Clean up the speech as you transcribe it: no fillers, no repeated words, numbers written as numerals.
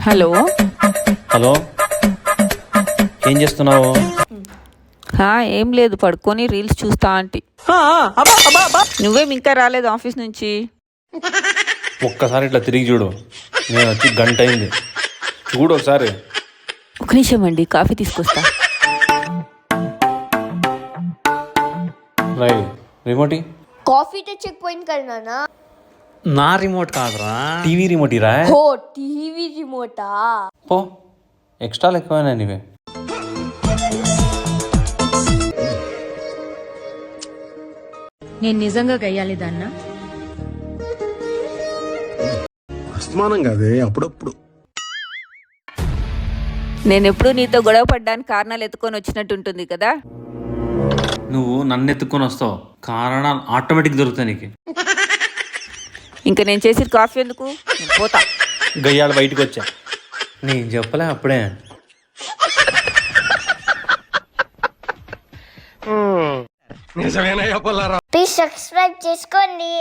Hello hello, ఏం చేస్తున్నావు? ఏం లేదు, పడుకొని రీల్స్ చూస్తా ఆంటీ. నువ్వేం ఇంకా రాలేదు ఆఫీస్ నుంచి? ఒక్కసారి ఇట్లా తిరిగి చూడు, నేను వచ్చి గంట అయింది. చూడు ఒకసారి. ఒక నిమిషం అండి, కాఫీ తీసుకొస్తా. రై రిమోట్ కాఫీ తెచ్చకపోయింది కదా నాన్న. నా రిమోట్ కాదురా, టీవీ రిమోట్ రా. ఓ టీవీ రిమోటా? పో, ఎక్స్ట్రా ఎక్కువైనా నీవే. నేను నిజంగా గయ్యాలిదాన్నా? అస్తమానం కాదే, అప్పుడప్పుడు. నేను ఎప్పుడు నీతో గొడవ పడ్డానికి కారణాలు ఎత్తుకొని వచ్చినట్టు ఉంటుంది కదా. నువ్వు నన్ను ఎత్తుకొని వస్తావు, కారణాలు ఆటోమేటిక్ దొరుకుతాయి నీకు. ఇంకా నేను చేసి కాఫీ ఎందుకు, నేను పోతా. గయ్యాడు బయటకు వచ్చా, నేను చెప్పలే అప్పుడే. ప్లీజ్ సబ్స్క్రైబ్ చేసుకోండి.